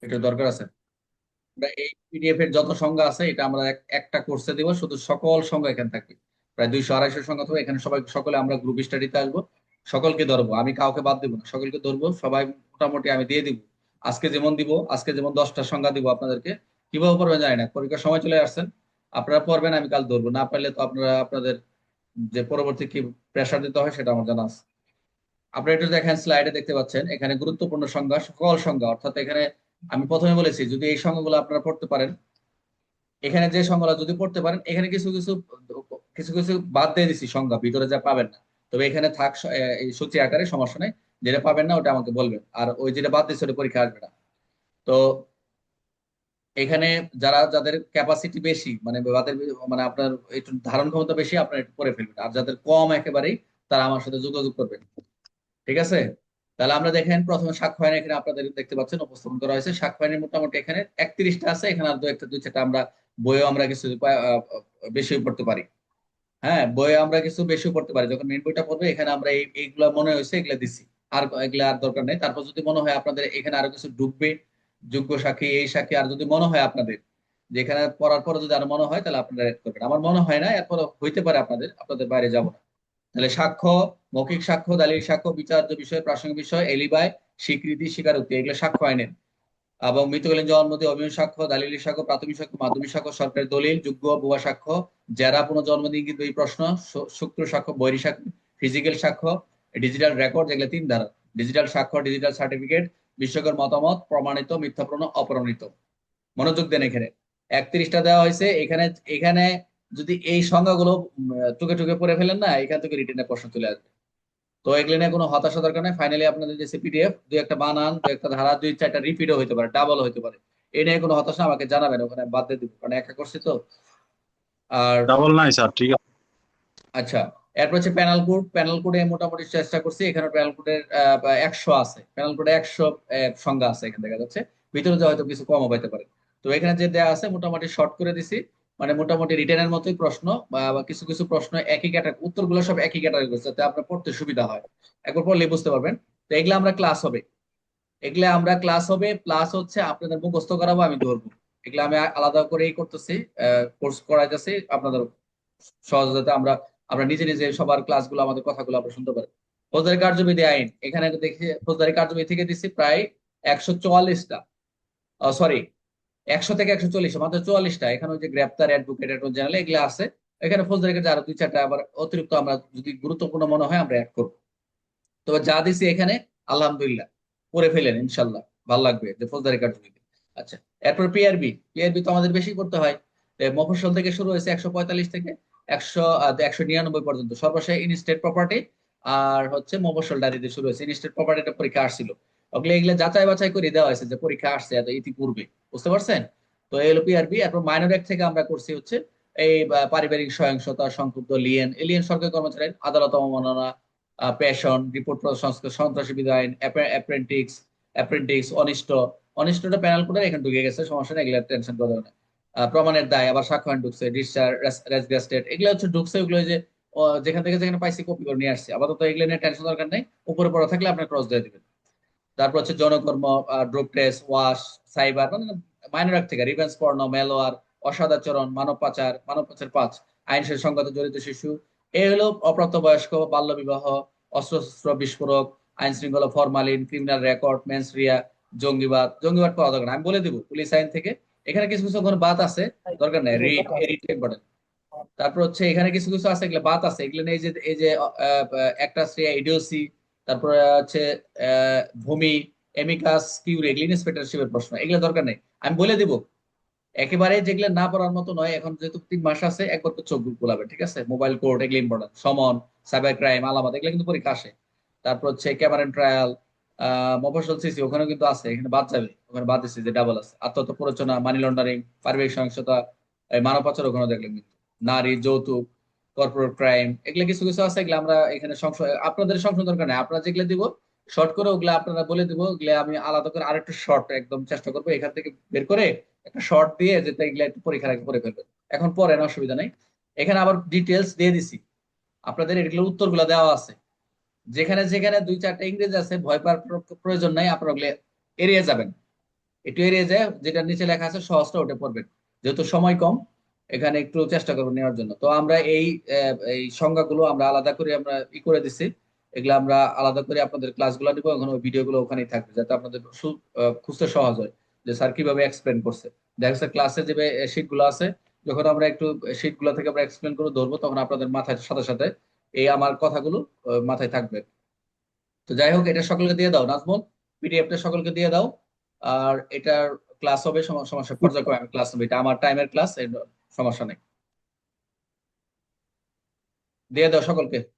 এটা দরকার আছে। আমরা এই পিডিএফ এর যত সংজ্ঞা আছে এটা আমরা একটা কোর্সে দিব, শুধু সকল সংজ্ঞা এখানে থাকবে। প্রায় 200-250 সংজ্ঞা থাকবে এখানে। সবাই সকলে আমরা গ্রুপ স্টাডিতে আসবো, সকলকে ধরবো, আমি কাউকে বাদ দেবো না, সকলকে ধরবো। সবাই মোটামুটি আমি দিয়ে দিব। আজকে যেমন 10টা সংজ্ঞা দিব আপনাদেরকে। কিভাবে পড়বেন জানি না, পরীক্ষার সময় চলে আসছেন, আপনারা পড়বেন, আমি কাল ধরবো। না পারলে তো আপনারা আপনাদের যে পরবর্তী কি প্রেশার দিতে হয় সেটা আমার জানা আছে। আপনারা একটু দেখেন, স্লাইডে দেখতে পাচ্ছেন এখানে গুরুত্বপূর্ণ সংজ্ঞা, সকল সংজ্ঞা। অর্থাৎ এখানে আমি প্রথমে বলেছি যদি এই সংজ্ঞাগুলো আপনারা পড়তে পারেন, এখানে যে সংজ্ঞাগুলো যদি পড়তে পারেন, এখানে কিছু কিছু কিছু কিছু বাদ দিয়ে দিচ্ছি সংজ্ঞা, ভিতরে যা পাবেন না। তবে এখানে থাক এই সূচি আকারে, সমস্যা নেই। যেটা পাবেন না ওটা আমাকে বলবেন, আর ওই যেটা বাদ দিচ্ছে ওটা পরীক্ষা আসবে না। তো এখানে যাদের ক্যাপাসিটি বেশি, মানে যাদের মানে আপনার একটু ধারণ ক্ষমতা বেশি, আপনার একটু করে ফেলবেন। আর যাদের কম একেবারেই, তারা আমার সাথে যোগাযোগ করবেন। ঠিক আছে? তাহলে আমরা দেখেন প্রথমে সাক্ষ্য আইন এখানে আপনাদের দেখতে পাচ্ছেন উপস্থাপন করা হয়েছে। সাক্ষ্য আইনের মোটামুটি এখানে 31টা আছে। এখানে আর দুই চারটা আমরা বইও আমরা কিছু বেশি পড়তে পারি। হ্যাঁ, বইয়ে আমরা কিছু বেশি পড়তে পারি। যখন মেন বইটা পড়বে এখানে আমরা এইগুলা মনে হয়েছে এগুলা দিছি। আর এগুলা আর দরকার নেই। তারপর যদি মনে হয় আপনাদের এখানে আরো কিছু ঢুকবে, যোগ্য সাক্ষী, এই সাক্ষী, আর যদি মনে হয় আপনাদের যে এখানে পড়ার পরে যদি আরো মনে হয়, তাহলে আপনারা এড করবেন। আমার মনে হয় না, এরপর হইতে পারে আপনাদের আপনাদের বাইরে যাব না। তাহলে সাক্ষ্য, মৌখিক সাক্ষ্য, দালিল সাক্ষ্য, বিচার্য বিষয়, প্রাসঙ্গিক বিষয়, এলিবাই, স্বীকৃতি, স্বীকারোক্তি, এগুলো সাক্ষ্য আইনের। এবং মৃতকালীন জবানবন্দি, অভিযোগ সাক্ষ্য, দালিলিক সাক্ষ্য, প্রাথমিক সাক্ষ্য, মাধ্যমিক সাক্ষ্য, সরকারি দলিল, যোগ্য ভুয়া সাক্ষ্য, জেরা পুনর্জন্মদিন কিন্তু এই প্রশ্ন, সূত্র সাক্ষ্য, বৈরী সাক্ষ্য, ফিজিক্যাল সাক্ষ্য, ডিজিটাল রেকর্ড, যেগুলো 3 ধারা। ডিজিটাল সাক্ষ্য, ডিজিটাল সার্টিফিকেট, বিস্ময়কর মতামত, প্রমাণিত, মিথ্যাপূর্ণ, অপ্রমাণিত। মনোযোগ দেন এখানে। 31টা দেওয়া হয়েছে এখানে। এখানে যদি এই সংজ্ঞাগুলো টুকে টুকে পড়ে ফেলেন না, এখান থেকে রিটেনের প্রশ্ন চলে আসবে। তো এগুলো নিয়ে কোনো হতাশা দরকার নেই। ফাইনালি আপনাদের যে পিডিএফ, দুই একটা বানান, দুই একটা ধারা, দুই চারটা রিপিটও হতে পারে, ডাবল হতে পারে। এ নিয়ে কোনো হতাশা, আমাকে জানাবেন, ওখানে বাদ দিয়ে দিব, কারণ একা করছি তো। আর ডাবল নাই স্যার, ঠিক আছে। আচ্ছা, এরপর হচ্ছে প্যানেল কোড। প্যানেল কোডে মোটামুটি চেষ্টা করছি। এখানে প্যানেল কোডের 100 আছে, প্যানেল কোডে 100 সংজ্ঞা আছে এখানে দেখা যাচ্ছে। ভিতরে যে হয়তো কিছু কমও পাইতে পারে। তো এখানে যে দেয়া আছে মোটামুটি শর্ট করে দিছি। মানে মোটামুটি রিটেনের মতোই প্রশ্ন, বা কিছু কিছু প্রশ্ন একই ক্যাটাগরি, উত্তরগুলো সব একই ক্যাটাগরি করছে, যাতে আপনার পড়তে সুবিধা হয়। একবার পড়লে বুঝতে পারবেন। তো এগুলা আমরা ক্লাস হবে প্লাস হচ্ছে আপনাদের মুখস্থ করাবো, আমি ধরবো। এগুলা আমি আলাদা করেই করতেছি, কোর্স করাইতেছি আপনাদের সহযোগিতা। আমরা আমরা নিজে নিজে সবার ক্লাসগুলো, আমাদের কথাগুলো আমরা শুনতে পারি। ফৌজদারি কার্যবিধি আইন, এখানে দেখি ফৌজদারি কার্যবিধি থেকে দিচ্ছি প্রায় 144টা, সরি, 100 থেকে 140, মাত্র 44টা। এখানে ওই যে গ্রেপ্তার, অ্যাডভোকেট, অ্যাটর্নি জেনারেল, এগুলো আছে। এখানে ফৌজদারি কার্য আরো দুই চারটা আবার অতিরিক্ত, আমরা যদি গুরুত্বপূর্ণ মনে হয় আমরা অ্যাড করবো। তবে যা দিছি এখানে, আলহামদুলিল্লাহ, করে ফেলেন ইনশাল্লাহ। ভালো লাগবে যে ফৌজদারি কার্যবিধি। আচ্ছা, এরপর পিআরবি। পিআরবি তো আমাদের বেশি করতে হয়। মফস্বল থেকে শুরু হয়েছে 145 থেকে 199 পর্যন্ত, সর্বশেষ ইনস্টেট প্রপার্টি। আর হচ্ছে মফস্বল ডায়েরিতে শুরু হয়েছে। ইনস্টেট প্রপার্টিটা পরীক্ষা আসছিল, ওগুলো এগুলো যাচাই বাছাই করে দেওয়া হয়েছে যে পরীক্ষা আসছে এত ইতিপূর্বে। বুঝতে পারছেন? তো এলো পিআরবি। এরপর মাইনর অ্যাক্ট থেকে আমরা করছি হচ্ছে এই পারিবারিক সহিংসতা, সংক্ষুব্ধ, এলিয়েন সরকারি কর্মচারী, আদালত অবমাননা, পেশন, রিপোর্ট সংস্কার, সন্ত্রাসী আইন, অ্যাপ্রেন্টিক্স, অনিষ্টটা প্যানেল করে এখানে ঢুকে গেছে, সমস্যা নেই, এগুলো টেনশন করা যাবে না। প্রমাণের দায়, আবার সাক্ষ্য আইন ঢুকছে, ডিসচার্জ, রেসগেস্টেড, এগুলো হচ্ছে ঢুকছে। ওগুলো ওই যে যেখান থেকে যেখানে পাইছি কপি করে নিয়ে আসছি। আপাতত এগুলো নিয়ে টেনশন দরকার নেই, উপরে পড়া থাকলে আপনি ক্রস দিয়ে দিবেন। তারপর হচ্ছে যৌনকর্ম, ড্রোপ টেস্ট, ওয়াশ, সাইবার, মানে মাইনর অ্যাক্ট থেকে রিভেঞ্জ পর্ন, মেলোয়ার, অসদাচরণ, মানব পাচার 5, আইন সংগত জড়িত শিশু, এই হলো অপ্রাপ্তবয়স্ক, বাল্য বিবাহ, অস্ত্রশস্ত্র, বিস্ফোরক, আইন শৃঙ্খলা, ফরমালিন, ক্রিমিনাল রেকর্ড, মেন্সরিয়া, জঙ্গিবাদ পাওয়া দরকার না। আমি বলে দিব পুলিশ আইন থেকে। এখানে কিছু কিছু ওখানে বাদ আছে, দরকার নাই, রিট ইম্পর্টেন্ট। তারপর হচ্ছে এখানে কিছু কিছু আছে, এগুলো বাদ আছে। এগুলো নেই যে এই যে একটা ইডিওসি, তারপরে হচ্ছে ভূমি, এমিকাস কিউরি, এগুলো ইন্সপেক্টরশিপের প্রশ্ন, এগুলো দরকার নেই, আমি বলে দিব। একেবারে যেগুলো না পড়ার মতো নয়, এখন যেহেতু 3 মাস আছে, একবার তো চোখ গোলাবে। ঠিক আছে? মোবাইল কোর্ট, এগুলো ইম্পর্টেন্ট, সমন, সাইবার ক্রাইম, আলামত, এগুলো কিন্তু পরীক্ষা আসে। তারপর হচ্ছে ক্যামেরান ট্রায়াল, মফস্বল সিসি, ওখানে কিন্তু আছে, এখানে বাদ যাবে, ওখানে বাদ দিচ্ছে যে ডাবল আছে। আত্মহত্যা, প্ররোচনা, মানি লন্ডারিং, পারিবারিক সহিংসতা, মানব পাচার, ওখানে দেখলেন কিন্তু নারী, যৌতুক, কর্পোরেট ক্রাইম, এগুলো কিছু কিছু আছে। এগুলো আমরা এখানে সংশয়, আপনাদের সংশোধন দরকার নেই, আপনারা যেগুলো দিব শর্ট করে ওগুলা আপনারা বলে দিব। ওগুলা আমি আলাদা করে আরেকটু শর্ট একদম চেষ্টা করবো এখান থেকে বের করে একটা শর্ট দিয়ে, যেটা এগুলা একটু পরীক্ষার আগে পড়ে ফেলবেন। এখন পড়েন, অসুবিধা নেই। এখানে আবার ডিটেলস দিয়ে দিছি, আপনাদের এগুলোর উত্তরগুলো দেওয়া আছে। যেখানে যেখানে দুই চারটা ইংরেজি আছে, ভয় পাওয়ার প্রয়োজন নাই, আপনারা ওগুলো এড়িয়ে যাবেন। একটু এড়িয়ে যায়, যেটা নিচে লেখা আছে সহজটা ওটা পড়বেন, যেহেতু সময় কম এখানে একটু চেষ্টা করবো নেওয়ার জন্য। তো আমরা এই সংজ্ঞাগুলো আমরা আলাদা করে আমরা করে দিচ্ছি, এগুলো আমরা আলাদা করে আপনাদের ক্লাসগুলো নিবো, এখন ওই ভিডিওগুলো ওখানেই থাকবে যাতে আপনাদের খুঁজতে সহজ হয় যে স্যার কিভাবে এক্সপ্লেন করছে। দেখা যাচ্ছে ক্লাসে যে শিট গুলো আছে, যখন আমরা একটু শিট গুলো থেকে আমরা এক্সপ্লেন করে ধরবো, তখন আপনাদের মাথায় সাথে সাথে এই আমার কথাগুলো মাথায় থাকবে। তো যাই হোক, এটা সকলকে দিয়ে দাও নাজমুল, পিডিএফটা সকলকে দিয়ে দাও। আর এটার ক্লাস হবে সমস্যা, পর্যায়ক্রমে আমি ক্লাস হবে, এটা আমার টাইমের ক্লাস, সমস্যা নেই। দিয়ে দাও সকলকে।